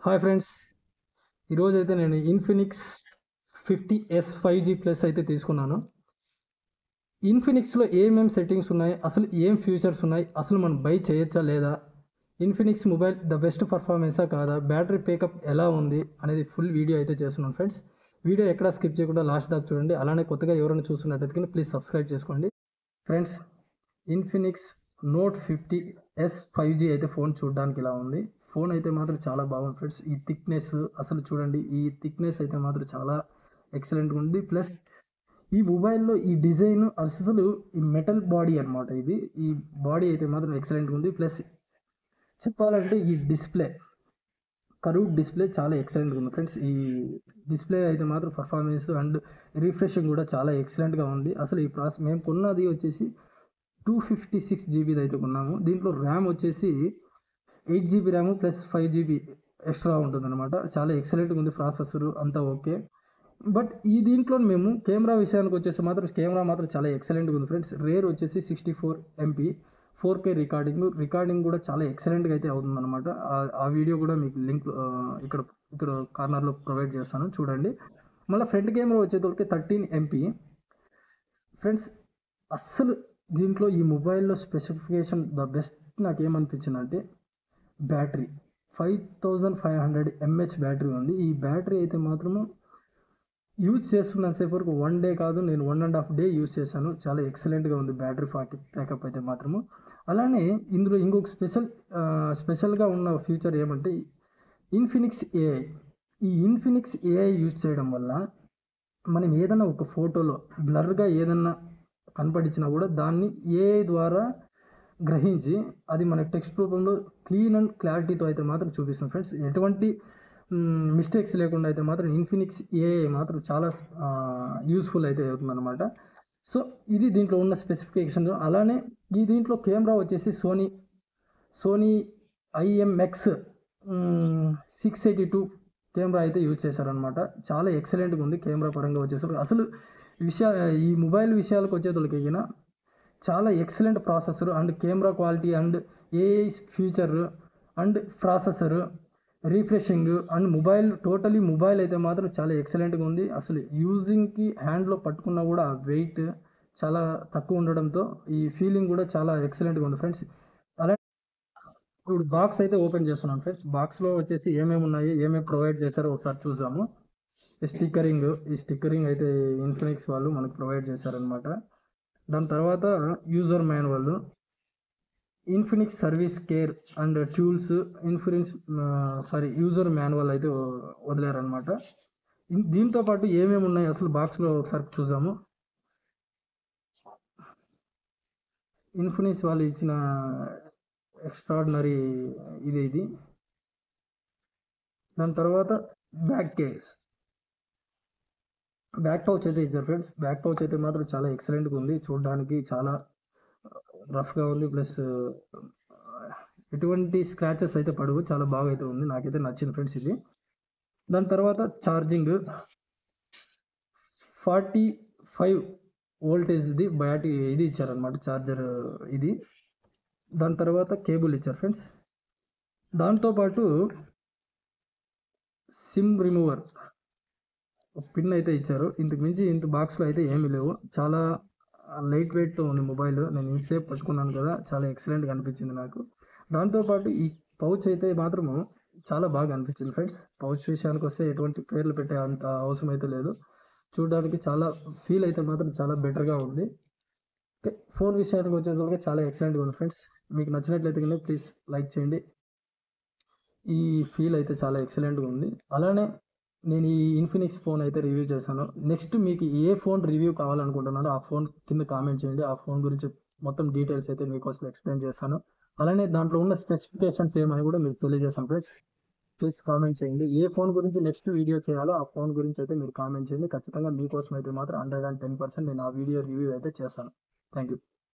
Hi friends, ఈరోజైతే నేను Infinix 50S 5G plus అయితే తీసుకున్నాను. ఇన్ఫినిక్స్లో ఏమేమి సెట్టింగ్స్ ఉన్నాయి, అసలు ఏం ఫీచర్స్ ఉన్నాయి, అసలు మనం బై చేయొచ్చా లేదా, ఇన్ఫినిక్స్ మొబైల్ ద బెస్ట్ పర్ఫార్మెన్సా కాదా, బ్యాటరీ పికప్ ఎలా ఉంది అనేది ఫుల్ వీడియో అయితే చేస్తున్నాను ఫ్రెండ్స్. వీడియో ఎక్కడా స్కిప్ చేయకుండా లాస్ట్ దాకా చూడండి. అలానే కొత్తగా ఎవరైనా చూస్తున్నట్టయితే ప్లీజ్ సబ్స్క్రైబ్ చేసుకోండి. Friends, Infinix note 50S 5G అయితే ఫోన్ చూడడానికి ఇలా ఉంది. ఫోన్ అయితే మాత్రం చాలా బాగుంది ఫ్రెండ్స్. ఈ థిక్నెస్ అసలు చూడండి, ఈ థిక్నెస్ అయితే మాత్రం చాలా ఎక్సలెంట్గా ఉంది. ప్లస్ ఈ మొబైల్లో ఈ డిజైన్ అసలు ఈ మెటల్ బాడీ అనమాట. ఈ బాడీ అయితే మాత్రం ఎక్సలెంట్గా ఉంది. ప్లస్ చెప్పాలంటే ఈ డిస్ప్లే కర్వ్డ్ డిస్ప్లే చాలా ఎక్సలెంట్గా ఉంది ఫ్రెండ్స్. ఈ డిస్ప్లే అయితే మాత్రం పర్ఫార్మెన్స్ అండ్ రిఫ్రెషింగ్ కూడా చాలా ఎక్సలెంట్గా ఉంది. అసలు ఈ మేము కొన్నది వచ్చేసి 256 జీబీది అయితే కొన్నాము. దీంట్లో ర్యామ్ వచ్చేసి 8 GB RAM plus 5 GB extra ఉంటుందన్నమాట. చాలా ఎక్సలెంట్గా ఉంది. ప్రాసెసర్ అంతా ఓకే. బట్ ఈ దీంట్లో మేము కెమెరా విషయానికి వచ్చేసి మాత్రం కెమెరా మాత్రం చాలా ఎక్సలెంట్గా ఉంది ఫ్రెండ్స్. రేర్ వచ్చేసి 64 MP 4K రికార్డింగ్ కూడా చాలా ఎక్సలెంట్గా అయితే అవుతుందన్నమాట. ఆ వీడియో కూడా మీకు లింక్ ఇక్కడ కార్నర్లో ప్రొవైడ్ చేస్తాను, చూడండి. మళ్ళీ ఫ్రంట్ కెమెరా వచ్చేటోళ్ళకి 13 MP ఫ్రెండ్స్. అస్సలు దీంట్లో ఈ మొబైల్లో స్పెసిఫికేషన్ ద బెస్ట్ నాకేమనిపించిందంటే బ్యాటరీ 5500 mAh బ్యాటరీ ఉంది. ఈ బ్యాటరీ అయితే మాత్రము యూజ్ చేస్తున్నంతసేపు వరకు 1 డే కాదు, నేను 1.5 డే యూజ్ చేశాను. చాలా ఎక్సలెంట్గా ఉంది బ్యాటరీ ప్యాకప్ అయితే మాత్రము. అలానే ఇందులో ఇంకొక స్పెషల్గా ఉన్న ఫీచర్ ఏమంటే ఇన్ఫినిక్స్ ఏఐ. ఈ ఇన్ఫినిక్స్ ఏఐ యూజ్ చేయడం వల్ల మనం ఏదైనా ఒక ఫోటోలో బ్లర్గా ఏదన్నా కనపడించినా కూడా దాన్ని ఏఐ ద్వారా గ్రహించి అది మన టెక్స్ట్ రూపంలో క్లీన్ అండ్ క్లారిటీతో అయితే మాత్రం చూపిస్తుంది ఫ్రెండ్స్. ఎటువంటి మిస్టేక్స్ లేకుండా అయితే మాత్రం ఇన్ఫినిక్స్ ఏఐ మాత్రం చాలా యూస్ఫుల్ అయితే అవుతుందన్నమాట. సో ఇది దీంట్లో ఉన్న స్పెసిఫికేషన్. అలానే ఈ దీంట్లో కెమెరా వచ్చేసి సోనీ IMX 682 కెమెరా అయితే యూజ్ చేశారనమాట. చాలా ఎక్సలెంట్గా ఉంది కెమెరా పరంగా వచ్చేసరికి. అసలు ఈ మొబైల్ విషయాలకు వచ్చేతోళ్ళకి చాలా excellent processor and camera quality and AI feature and processor refreshing and mobile అయితే మాత్రం చాలా ఎక్సలెంట్గా ఉంది. అసలు యూజింగ్కి హ్యాండ్లో పట్టుకున్నా కూడా ఆ వెయిట్ చాలా తక్కువ ఉండడంతో ఈ ఫీలింగ్ కూడా చాలా ఎక్సలెంట్గా ఉంది ఫ్రెండ్స్. అలాగే ఇప్పుడు బాక్స్ అయితే ఓపెన్ చేస్తున్నాను ఫ్రెండ్స్. బాక్స్లో వచ్చేసి ఏమేమి ఉన్నాయి, ఏమేమి ప్రొవైడ్ చేశారో ఒకసారి చూసాము. ఈ స్టిక్కరింగ్ అయితే ఇన్ఫినిక్స్ వాళ్ళు మనకు ప్రొవైడ్ చేశారనమాట. దాని తర్వాత user manual, Infinix service care and tools, user manual అయితే వదిలేరనమాట. దీంతో పాటు ఏమేమి ఉన్నాయి అసలు బాక్స్లో ఒకసారి చూద్దాము. ఇన్ఫినిక్స్ వాళ్ళు ఇచ్చిన ఎక్స్ట్రాడినరీ ఇది. దాని తర్వాత బ్యాక్ పౌచ్ అయితే ఇచ్చారు ఫ్రెండ్స్. బ్యాక్ పౌచ్ అయితే మాత్రం చాలా ఎక్సలెంట్గా ఉంది. చూడడానికి చాలా రఫ్గా ఉంది. ప్లస్ ఎటువంటి స్క్రాచెస్ అయితే పడవు, చాలా బాగా అయితే ఉంది. నాకైతే నచ్చింది ఫ్రెండ్స్ ఇది. దాని తర్వాత ఛార్జింగ్ 45 వోల్టేజ్ది బ్యాటరీ ఇది ఇచ్చారనమాట, ఛార్జర్ ఇది. దాని తర్వాత కేబుల్ ఇచ్చారు ఫ్రెండ్స్. దాంతోపాటు సిమ్ రిమూవర్ పిన్ అయితే ఇచ్చారు. ఇంతకు మించి బాక్స్లో అయితే ఏమీ లేవు. చాలా లైట్ వెయిట్తో ఉంది మొబైల్. నేను ఇంతసేపు పట్టుకున్నాను కదా, చాలా ఎక్సలెంట్గా అనిపించింది నాకు. దాంతోపాటు ఈ పౌచ్ అయితే మాత్రము చాలా బాగా అనిపించింది ఫ్రెండ్స్. పౌచ్ విషయానికి వస్తే ఎటువంటి పేర్లు పెట్టే అంత అవసరం అయితే లేదు. చూడడానికి చాలా ఫీల్ అయితే మాత్రం చాలా బెటర్గా ఉంది. ఫోన్ విషయానికి వచ్చేసరికి చాలా ఎక్సలెంట్గా ఉంది ఫ్రెండ్స్. మీకు నచ్చినట్లయితే కనుక ప్లీజ్ లైక్ చేయండి. ఈ ఫీల్ అయితే చాలా ఎక్సలెంట్గా ఉంది. అలానే నేను ఈ ఇన్ఫినిక్స్ ఫోన్ అయితే రివ్యూ చేశాను. నెక్స్ట్ మీకు ఏ ఫోన్ రివ్యూ కావాలనుకుంటున్నారో ఆ ఫోన్ కింద కామెంట్ చేయండి. ఆ ఫోన్ గురించి మొత్తం డీటెయిల్స్ అయితే మీకోసం ఎక్స్ప్లెయిన్ చేస్తాను. అలానే దాంట్లో ఉన్న స్పెసిఫికేషన్స్ ఏమని కూడా మీకు తెలియజేస్తాను ఫ్రెండ్స్. ప్లీజ్ కామెంట్ చేయండి. ఏ ఫోన్ గురించి నెక్స్ట్ వీడియో చేయాలో ఆ ఫోన్ గురించి అయితే మీరు కామెంట్ చేయండి. ఖచ్చితంగా మీకోసం అయితే మాత్రం 110% నేను ఆ వీడియో రివ్యూ అయితే చేస్తాను. Thank you.